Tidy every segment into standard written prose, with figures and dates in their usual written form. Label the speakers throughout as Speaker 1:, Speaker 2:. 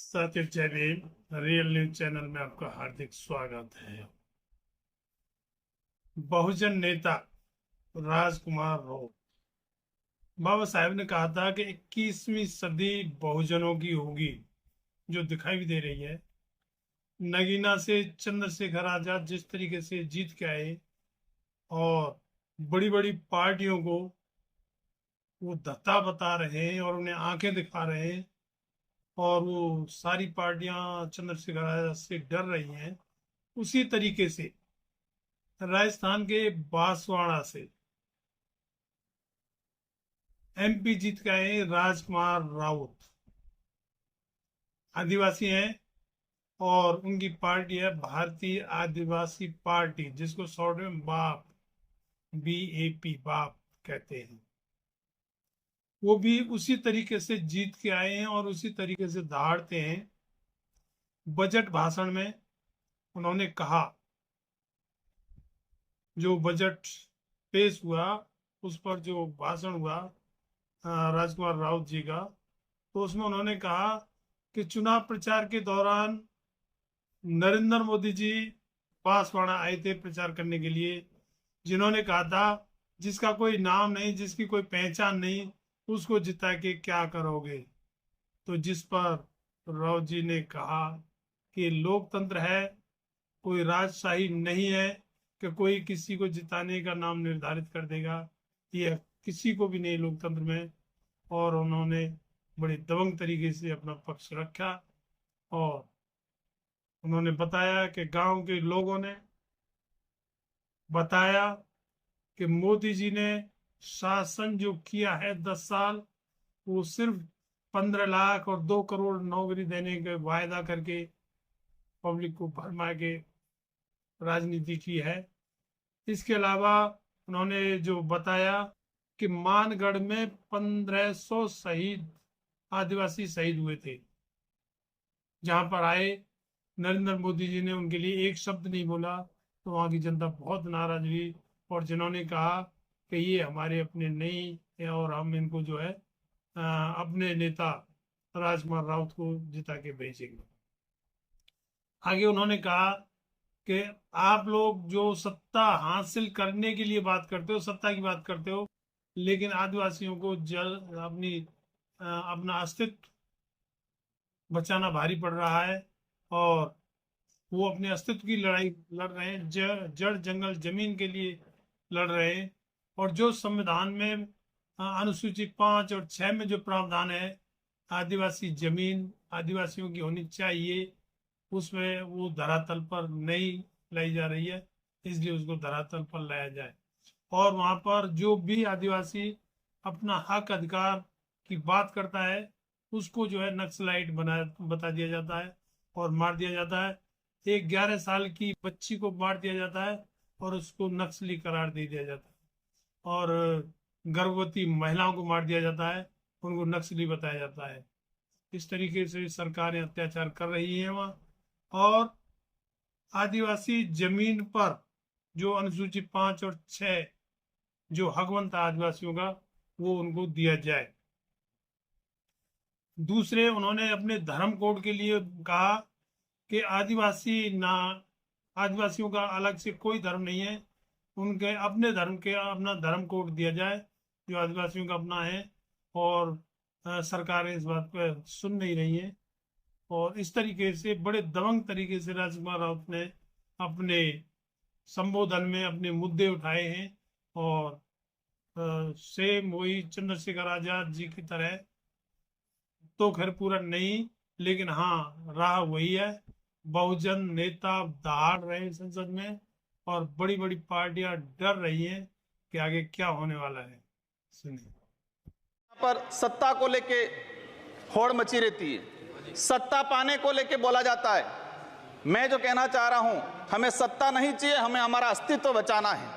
Speaker 1: साथियों, जय Bhim. Real news channel में आपका हार्दिक स्वागत है। बहुजन नेता राजकुमार राउत, बाबा साहेब ने कहा था कि 21वीं सदी बहुजनों की होगी, जो दिखाई भी दे रही है। नगीना से चंद्रशेखर आजाद जिस तरीके से जीत के आए और बड़ी बड़ी पार्टियों को वो धत्ता बता रहे हैं और उन्हें आंखें दिखा रहे हैं, और वो सारी पार्टियां चंद्रशेखर आजाद से डर रही हैं। उसी तरीके से राजस्थान के बांसवाड़ा से एमपी जीत के आए राजकुमार राउत, आदिवासी हैं और उनकी पार्टी है भारतीय आदिवासी पार्टी, जिसको शॉर्ट में बाप, BAP, बाप कहते हैं। वो भी उसी तरीके से जीत के आए हैं और उसी तरीके से दहाड़ते हैं। बजट भाषण में उन्होंने कहा, जो बजट पेश हुआ उस पर जो भाषण हुआ राजकुमार राउत जी का, तो उसमें उन्होंने कहा कि चुनाव प्रचार के दौरान नरेंद्र मोदी जी बांसवाड़ा आए थे प्रचार करने के लिए, जिन्होंने कहा था जिसका कोई नाम नहीं, जिसकी कोई पहचान नहीं, उसको जिता के क्या करोगे। तो जिस पर राउत जी ने कहा कि लोकतंत्र है, कोई राजशाही नहीं है कि कोई किसी को जिताने का नाम निर्धारित कर देगा, ये किसी को भी नहीं लोकतंत्र में। और उन्होंने बड़े दबंग तरीके से अपना पक्ष रखा और उन्होंने बताया कि गांव के लोगों ने बताया कि मोदी जी ने शासन जो किया है 10 साल, वो सिर्फ 15 लाख और 2 करोड़ नौकरी देने के वायदा करके पब्लिक को भरमा के राजनीति की है। इसके अलावा उन्होंने जो बताया कि मानगढ़ में 1500 शहीद, आदिवासी शहीद हुए थे, जहां पर आए नरेंद्र मोदी जी ने उनके लिए एक शब्द नहीं बोला, तो वहां की जनता बहुत नाराज हुई। और जिन्होंने कहा कि ये हमारे अपने नहीं है और हम इनको जो है अपने नेता राजकुमार राउत को जिता के भेजेंगे। आगे उन्होंने कहा कि आप लोग जो सत्ता हासिल करने के लिए बात करते हो, सत्ता की बात करते हो, लेकिन आदिवासियों को अपना अस्तित्व बचाना भारी पड़ रहा है और वो अपने अस्तित्व की लड़ाई लड़ रहे हैं, जड़ जंगल जमीन के लिए लड़ रहे हैं। और जो संविधान में अनुसूची 5 और 6 में जो प्रावधान है आदिवासी जमीन आदिवासियों की होनी चाहिए, उसमें वो धरातल पर नहीं लाई जा रही है, इसलिए उसको धरातल पर लाया जाए। और वहां पर जो भी आदिवासी अपना हक अधिकार की बात करता है, उसको जो है नक्सलाइट बता दिया जाता है और मार दिया जाता है। एक 11 साल की बच्ची को मार दिया जाता है और उसको नक्सली करार दे दिया जाता है, और गर्भवती महिलाओं को मार दिया जाता है, उनको नक्सली बताया जाता है। इस तरीके से सरकारें अत्याचार कर रही है वहाँ। और आदिवासी जमीन पर जो अनुसूची 5 और 6 जो हक बनता आदिवासियों का, वो उनको दिया जाए। दूसरे, उन्होंने अपने धर्म कोड के लिए कहा कि आदिवासियों का अलग से कोई धर्म नहीं है, उनके अपने धर्म के अपना धर्म कोड दिया जाए जो आदिवासियों का अपना है। और सरकारें इस बात पर सुन नहीं रही हैं। और इस तरीके से बड़े दबंग तरीके से राजकुमार राउत ने अपने संबोधन में अपने मुद्दे उठाए हैं। और सेम वही चंद्रशेखर आजाद जी की तरह तो खैर पूरा नहीं, लेकिन हाँ राह वही है। बहुजन नेता दहाड़ रहे हैं संसद में और बड़ी बड़ी पार्टियां डर रही हैं कि आगे क्या होने वाला है। सुनिए।
Speaker 2: पर सत्ता को लेके होड़ मची रहती है, सत्ता पाने को लेके बोला जाता है। मैं जो कहना चाह रहा हूं, हमें सत्ता नहीं चाहिए, हमें हमारा अस्तित्व बचाना है,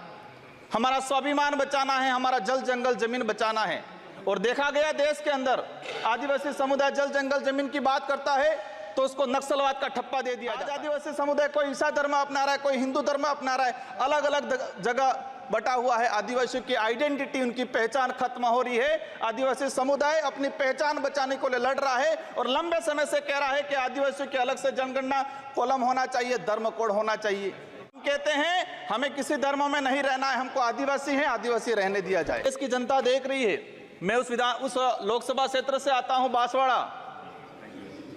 Speaker 2: हमारा स्वाभिमान बचाना है, हमारा जल जंगल जमीन बचाना है। और देखा गया देश के अंदर आदिवासी समुदाय जल जंगल जमीन की बात करता है तो उसको नक्सलवाद का ठप्पा दे दिया। आज आदिवासी समुदाय कोई ईसाई धर्म अपना रहा है, कोई हिंदू धर्म अपना रहा है, अलग अलग जगह बटा हुआ है, आदिवासियों की आइडेंटिटी, उनकी पहचान खत्म हो रही है। आदिवासी समुदाय अपनी पहचान बचाने को लड़ रहा है और लंबे समय से कह रहा है कि आदिवासियों की अलग से जनगणना कॉलम होना चाहिए, धर्म कोड होना चाहिए। हम कहते हैं हमें किसी धर्म में नहीं रहना है, हमको आदिवासी हैं, आदिवासी रहने दिया जाए। इसकी जनता देख रही है। मैं उस लोकसभा क्षेत्र से आता हूं, बांसवाड़ा।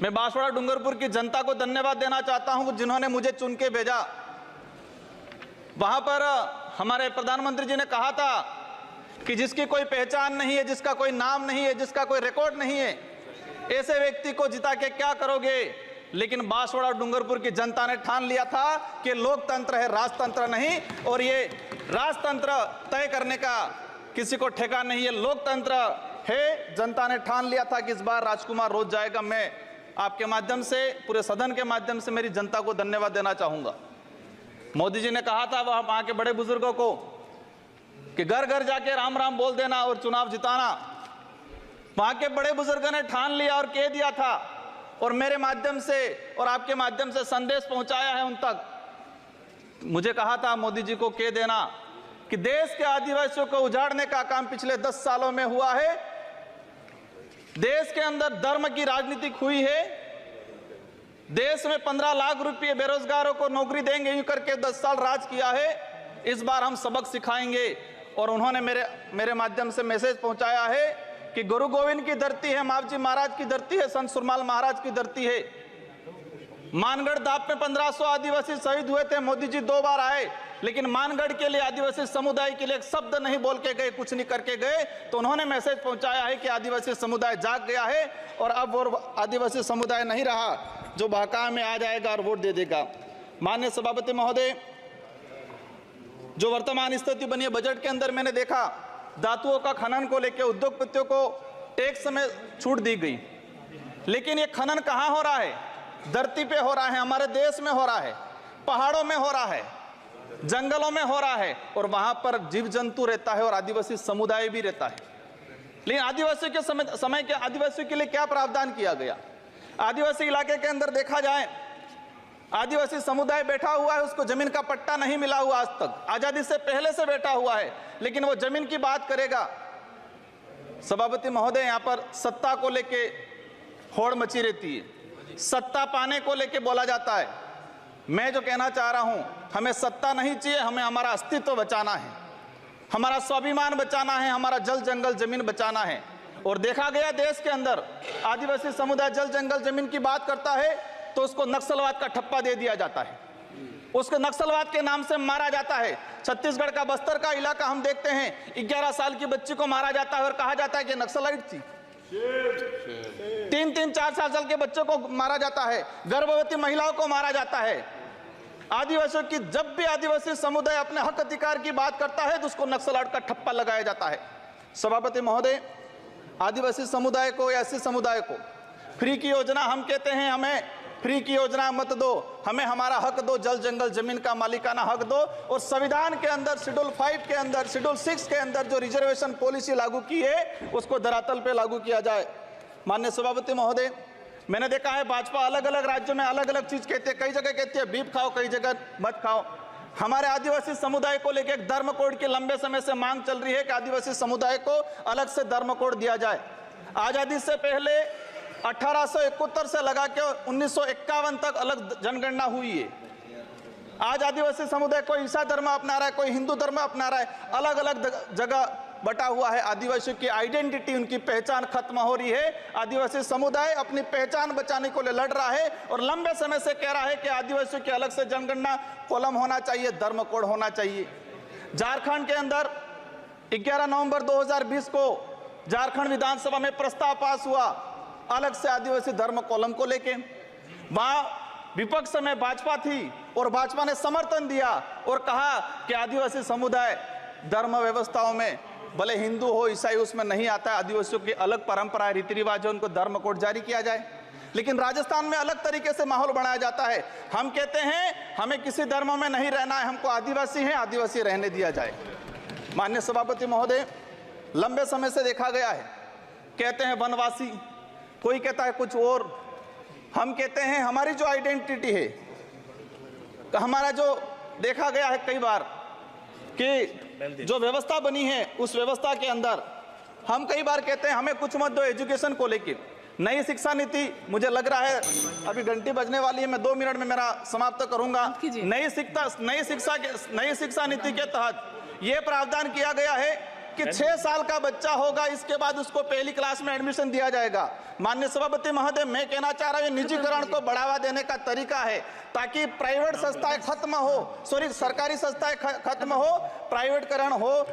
Speaker 2: मैं बांसवाड़ा डूंगरपुर की जनता को धन्यवाद देना चाहता हूं जिन्होंने मुझे चुन के भेजा। वहां पर हमारे प्रधानमंत्री जी ने कहा था कि जिसकी कोई पहचान नहीं है, जिसका कोई नाम नहीं है, जिसका कोई रिकॉर्ड नहीं है, ऐसे व्यक्ति को जिता के क्या करोगे। लेकिन बांसवाड़ा डूंगरपुर की जनता ने ठान लिया था कि लोकतंत्र है, राजतंत्र नहीं। और ये राजतंत्र तय करने का किसी को ठेका नहीं है, लोकतंत्र है। जनता ने ठान लिया था कि इस बार राजकुमार रोज जाएगा। मैं आपके माध्यम से, पूरे सदन के माध्यम से मेरी जनता को धन्यवाद देना चाहूंगा। मोदी जी ने कहा था वहां के बड़े बुजुर्गों को कि घर घर जाके राम राम बोल देना और चुनाव जिताना। वहां के बड़े बुजुर्गों ने ठान लिया और कह दिया था, और मेरे माध्यम से और आपके माध्यम से संदेश पहुंचाया है उन तक। मुझे कहा था मोदी जी को कह देना कि देश के आदिवासियों को उजाड़ने का काम पिछले 10 सालों में हुआ है। देश के अंदर धर्म की राजनीति हुई है। देश में 15 लाख रुपए बेरोजगारों को नौकरी देंगे यूं करके 10 साल राज किया है। इस बार हम सबक सिखाएंगे। और उन्होंने मेरे माध्यम से मैसेज पहुंचाया है कि गुरु गोविंद की धरती है, मावजी महाराज की धरती है, संत सुरमाल महाराज की धरती है। मानगढ़ दाप में 1500 आदिवासी शहीद हुए थे। मोदी जी 2 बार आए, लेकिन मानगढ़ के लिए, आदिवासी समुदाय के लिए एक शब्द नहीं बोल के गए, कुछ नहीं करके गए। तो उन्होंने मैसेज पहुंचाया है कि आदिवासी समुदाय जाग गया है और अब वो आदिवासी समुदाय नहीं रहा जो बहका में आ जाएगा और वोट दे देगा। माननीय सभापति महोदय, जो वर्तमान स्थिति बनी है बजट के अंदर, मैंने देखा धातुओं का खनन को लेकर उद्योगपतियों को टैक्स में छूट दी गई। लेकिन ये खनन कहाँ हो रहा है? धरती पे हो रहा है, हमारे देश में हो रहा है, पहाड़ों में हो रहा है, जंगलों में हो रहा है, और वहां पर जीव जंतु रहता है और आदिवासी समुदाय भी रहता है। लेकिन आदिवासियों के समय के आदिवासियों के लिए क्या प्रावधान किया गया? आदिवासी इलाके के अंदर देखा जाए, आदिवासी समुदाय बैठा हुआ है, उसको जमीन का पट्टा नहीं मिला हुआ आज तक, आजादी से पहले से बैठा हुआ है, लेकिन वो जमीन की बात करेगा। सभापति महोदय, यहाँ पर सत्ता को लेके होड़ मची रहती है, सत्ता पाने को लेके बोला जाता है। मैं जो कहना चाह रहा हूं, हमें सत्ता नहीं चाहिए, हमें हमारा अस्तित्व बचाना है, हमारा स्वाभिमान बचाना है, हमारा जल जंगल जमीन बचाना है। और देखा गया देश के अंदर आदिवासी समुदाय जल जंगल जमीन की बात करता है तो उसको नक्सलवाद का ठप्पा दे दिया जाता है, उसको नक्सलवाद के नाम से मारा जाता है। छत्तीसगढ़ का बस्तर का इलाका हम देखते हैं, 11 साल की बच्ची को मारा जाता है और कहा जाता है कि नक्सलाइट थी। 3-3, 4 साल के बच्चों को मारा जाता है, गर्भवती महिलाओं को मारा जाता है। आदिवासियों की, जब भी आदिवासी समुदाय अपने हक अधिकार की बात करता है तो उसको नक्सलाइट का ठप्पा लगाया जाता है। सभापति महोदय, आदिवासी समुदाय को या एससी समुदाय को फ्री की योजना, हम कहते हैं हमें फ्री की योजना मत दो, हमें हमारा हक दो, जल जंगल जमीन का मालिकाना हक दो। और संविधान के अंदर शेड्यूल 5 के अंदर, शेड्यूल 6 के अंदर जो रिजर्वेशन पॉलिसी लागू की है उसको धरातल पे लागू किया जाए। माननीय सभापति महोदय, मैंने देखा है भाजपा अलग अलग राज्यों में अलग अलग चीज कहती है, कई जगह कहती है बीफ खाओ, कई जगह मत खाओ। हमारे आदिवासी समुदाय को लेकर एक धर्म कोड की लंबे समय से मांग चल रही है कि आदिवासी समुदाय को अलग से धर्म कोड दिया जाए। आजादी से पहले 1871 से लगा के 1951 तक अलग जनगणना हुई है। आज आदिवासी समुदाय कोई ईसाई धर्म अपना रहा है, कोई हिंदू धर्म अपना रहा है, अलग अलग जगह बटा हुआ है। आदिवासियों की आइडेंटिटी, उनकी पहचान खत्म हो रही है। आदिवासी समुदाय अपनी पहचान बचाने को लड़ रहा है और लंबे समय से कह रहा है कि आदिवासियों की अलग से जनगणना कॉलम होना चाहिए, धर्म कोड होना चाहिए। झारखंड के अंदर 11 नवंबर 2020 को झारखंड विधानसभा में प्रस्ताव पास हुआ अलग से आदिवासी धर्म कॉलम को लेके। वहां विपक्ष में भाजपा थी और भाजपा ने समर्थन दिया और कहा कि आदिवासी समुदाय धर्म व्यवस्थाओं में, भले हिंदू हो ईसाई, उसमें नहीं आता है, आदिवासियों की अलग परंपरा रीति रिवाज है, उनको धर्म कोड जारी किया जाए। लेकिन राजस्थान में अलग तरीके से माहौल बनाया जाता है। हम कहते हैं हमें किसी धर्म में नहीं रहना है, हमको आदिवासी हैं, आदिवासी रहने दिया जाए। माननीय सभापति महोदय, लंबे समय से देखा गया है, कहते हैं वनवासी, कोई कहता है कुछ और। हम कहते हैं हमारी जो आइडेंटिटी है, तो हमारा जो देखा गया है कई बार कि जो व्यवस्था बनी है उस व्यवस्था के अंदर हम कई बार कहते हैं हमें कुछ मत दो एजुकेशन को लेकर। नई शिक्षा नीति, मुझे लग रहा है अभी घंटी बजने वाली है, मैं 2 मिनट में मेरा समाप्त करूंगा। नई शिक्षा नीति के तहत यह प्रावधान किया गया है कि 6 साल का बच्चा होगा, इसके बाद उसको पहली क्लास में एडमिशन दिया जाएगा। माननीय सभापति महोदय, मैं कहना चाह रहा हूं निजीकरण को बढ़ावा देने का तरीका है ताकि प्राइवेट संस्थाएं खत्म हो, सरकारी संस्थाएं खत्म हो, प्राइवेटकरण हो।